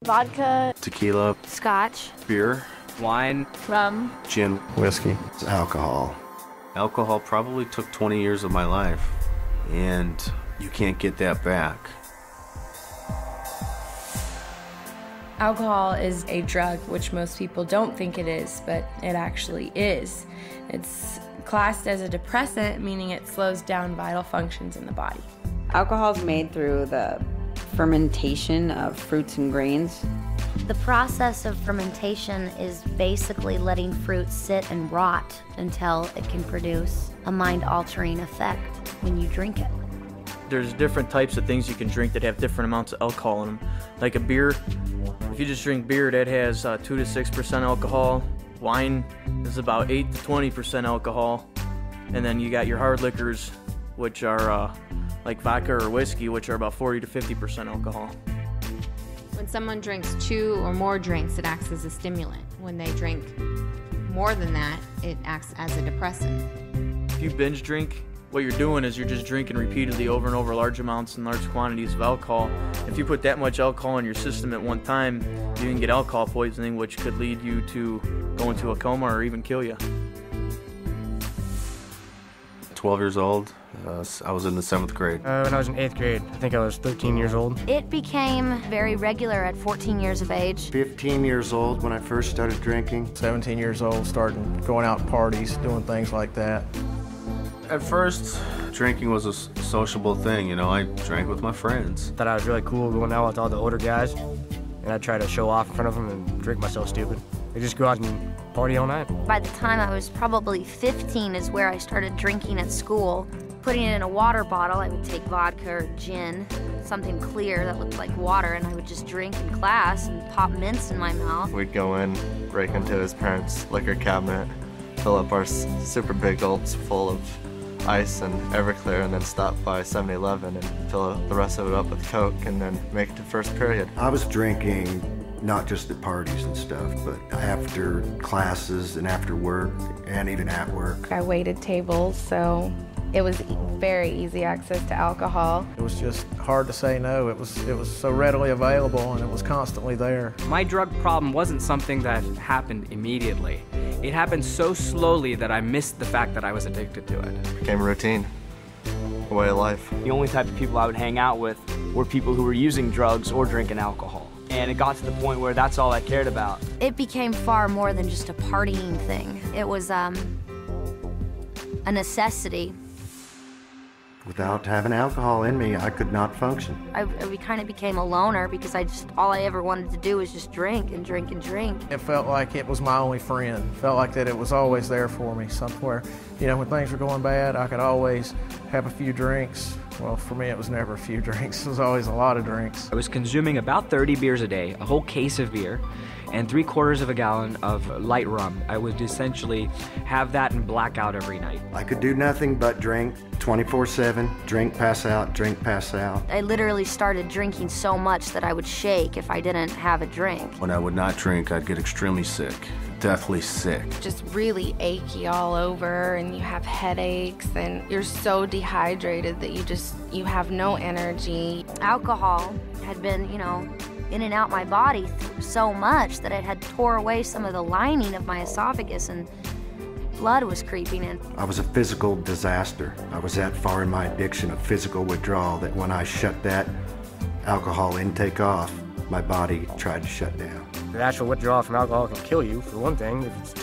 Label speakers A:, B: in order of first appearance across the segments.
A: Vodka,
B: tequila,
C: scotch,
B: beer,
D: wine,
A: rum,
B: gin,
E: whiskey,
F: alcohol.
B: Alcohol probably took 20 years of my life, and you can't get that back.
G: Alcohol is a drug, which most people don't think it is, but it actually is. It's classed as a depressant, meaning it slows down vital functions in the body.
H: Alcohol is made through the fermentation of fruits and grains.
C: The process of fermentation is basically letting fruit sit and rot until it can produce a mind-altering effect when you drink it.
D: There's different types of things you can drink that have different amounts of alcohol in them. Like a beer, if you just drink beer, that has 2 to 6% alcohol. Wine is about 8 to 20% alcohol. And then you got your hard liquors, which are like vodka or whiskey, which are about 40 to 50% alcohol.
I: When someone drinks 2 or more drinks, it acts as a stimulant. When they drink more than that, it acts as a depressant.
D: If you binge drink, what you're doing is you're just drinking repeatedly over and over large amounts and large quantities of alcohol. If you put that much alcohol in your system at one time, you can get alcohol poisoning, which could lead you to go into a coma or even kill you.
B: 12 years old, I was in the 7th grade.
E: When I was in 8th grade, I think I was 13 years old.
C: It became very regular at 14 years of age.
F: 15 years old when I first started drinking.
E: 17 years old, starting going out to parties, doing things like that.
B: At first, drinking was a sociable thing, you know, I drank with my friends.
E: Thought I was really cool going out with all the older guys, and I'd try to show off in front of them and drink myself stupid. I just go out and party all night.
C: By the time I was probably 15 is where I started drinking at school. Putting it in a water bottle, I would take vodka or gin, something clear that looked like water, and I would just drink in class and pop mints in my mouth.
J: We'd go in, break into his parents' liquor cabinet, fill up our super big gulps full of ice and Everclear, and then stop by 7-Eleven and fill the rest of it up with Coke, and then make it to first period.
F: I was drinking not just at parties and stuff, but after classes and after work and even at work.
G: I waited tables, so it was very easy access to alcohol.
E: It was just hard to say no. It was so readily available, and it was constantly there.
K: My drug problem wasn't something that happened immediately. It happened so slowly that I missed the fact that I was addicted to it.
J: It became a routine, a way of life.
L: The only type of people I would hang out with were people who were using drugs or drinking alcohol. And it got to the point where that's all I cared about.
C: It became far more than just a partying thing. It was a necessity.
F: Without having alcohol in me, I could not function.
C: I kind of became a loner because all I ever wanted to do was just drink and drink and drink.
E: It felt like it was my only friend. Felt like that it was always there for me somewhere. You know, when things were going bad, I could always have a few drinks. Well, for me, it was never a few drinks. It was always a lot of drinks.
K: I was consuming about 30 beers a day, a whole case of beer, and 3/4 of a gallon of light rum. I would essentially have that and black out every night.
F: I could do nothing but drink 24/7, drink, pass out, drink, pass out.
C: I literally started drinking so much that I would shake if I didn't have a drink.
B: When I would not drink, I'd get extremely sick, deathly sick.
G: Just really achy all over, and you have headaches, and you're so dehydrated that you have no energy.
C: Alcohol had been, in and out my body so much that it had tore away some of the lining of my esophagus, and blood was creeping in.
F: I was a physical disaster. I was that far in my addiction of physical withdrawal that when I shut that alcohol intake off, my body tried to shut down.
E: The actual withdrawal from alcohol can kill you, for one thing, if it's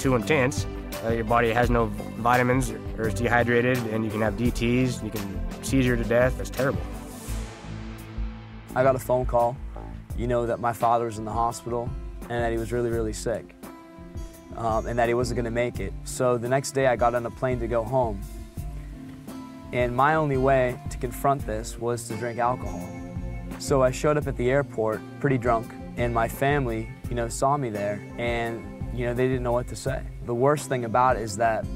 E: too intense. Your body has no vitamins or is dehydrated, and you can have DTs, you can seizure to death. It's terrible.
L: I got a phone call, that my father was in the hospital and that he was really, really sick, and that he wasn't going to make it. So the next day I got on a plane to go home, and my only way to confront this was to drink alcohol. So I showed up at the airport pretty drunk, and my family, saw me there, and, they didn't know what to say. The worst thing about it is that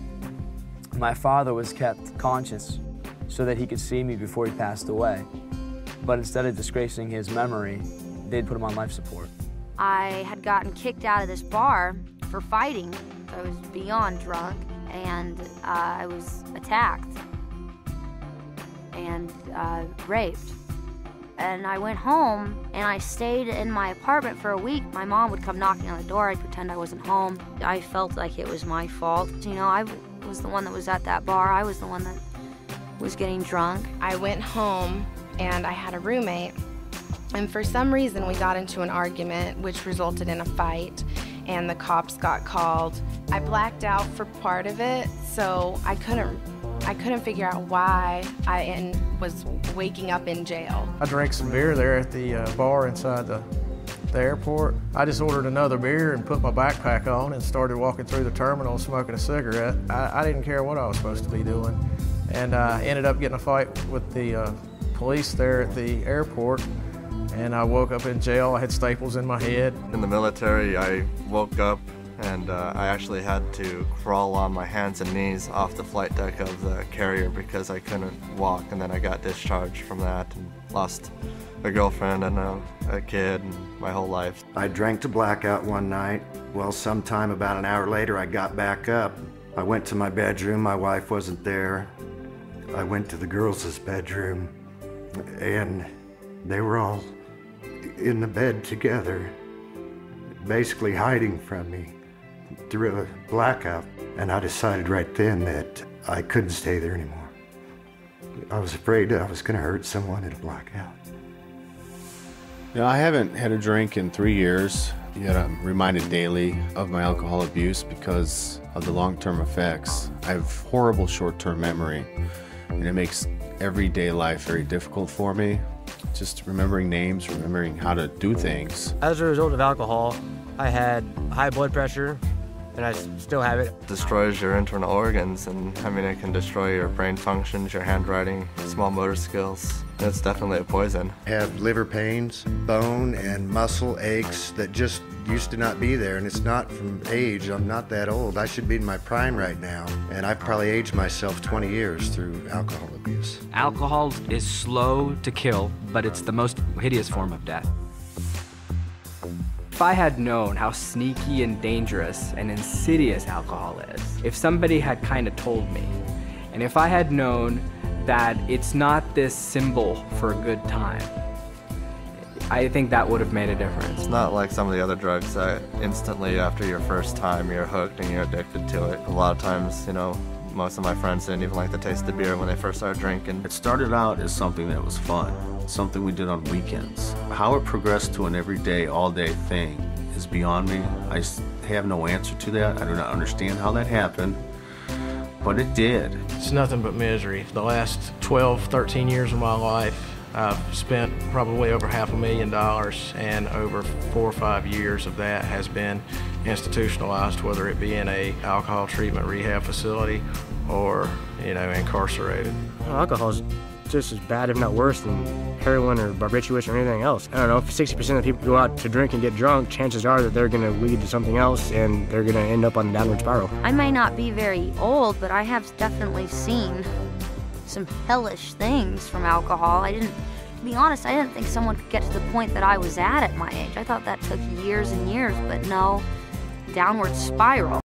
L: my father was kept conscious so that he could see me before he passed away. But instead of disgracing his memory, they'd put him on life support.
C: I had gotten kicked out of this bar for fighting. I was beyond drunk, and I was attacked and raped. and I went home and I stayed in my apartment for a week. My mom would come knocking on the door. I'd pretend I wasn't home. I felt like it was my fault. You know, I was the one that was at that bar. I was the one that was getting drunk.
G: I went home and I had a roommate, and for some reason we got into an argument which resulted in a fight, and the cops got called. I blacked out for part of it, so I couldn't figure out why I was waking up in jail.
E: I drank some beer there at the bar inside the airport. I just ordered another beer and put my backpack on and started walking through the terminal smoking a cigarette. I didn't care what I was supposed to be doing. And I ended up getting a fight with the police there at the airport, and I woke up in jail. I had staples in my head.
J: In the military, I woke up and I actually had to crawl on my hands and knees off the flight deck of the carrier because I couldn't walk, and then I got discharged from that and lost a girlfriend and a kid and my whole life.
F: I drank to blackout one night. Well, sometime about an hour later, I got back up. I went to my bedroom. My wife wasn't there. I went to the girls' bedroom, and they were all in the bed together, basically hiding from me through a blackout. And I decided right then that I couldn't stay there anymore. I was afraid I was going to hurt someone in a blackout.
B: You know, I haven't had a drink in 3 years, yet I'm reminded daily of my alcohol abuse because of the long-term effects. I have horrible short-term memory, and it makes everyday life very difficult for me. Just remembering names, remembering how to do things.
A: As a result of alcohol, I had high blood pressure, and I still have it.
J: It destroys your internal organs, and I mean, it can destroy your brain functions, your handwriting, small motor skills. It's definitely a poison.
F: I have liver pains, bone and muscle aches that just used to not be there, and it's not from age. I'm not that old. I should be in my prime right now, and I've probably aged myself 20 years through alcohol abuse.
K: Alcohol is slow to kill, but it's the most hideous form of death. If I had known how sneaky and dangerous and insidious alcohol is, if somebody had kind of told me, and if I had known that it's not this symbol for a good time, I think that would have made a difference.
J: It's not like some of the other drugs that instantly after your first time you're hooked and you're addicted to it. A lot of times, you know, most of my friends didn't even like the taste of beer when they first started drinking.
B: It started out as something that was fun, something we did on weekends. How it progressed to an everyday, all-day thing is beyond me. I have no answer to that. I do not understand how that happened, but it did.
E: It's nothing but misery. The last 12, 13 years of my life, I've spent probably over $500,000, and over 4 or 5 years of that has been institutionalized, whether it be in a alcohol treatment rehab facility or, you know, incarcerated.
A: Alcohol is just as bad, if not worse, than heroin or barbiturates or anything else. I don't know, if 60% of people go out to drink and get drunk, chances are that they're going to lead to something else and they're going to end up on a downward spiral.
C: I may not be very old, but I have definitely seen some hellish things from alcohol. To be honest, I didn't think someone could get to the point that I was at my age. I thought that took years and years, but no, downward spiral.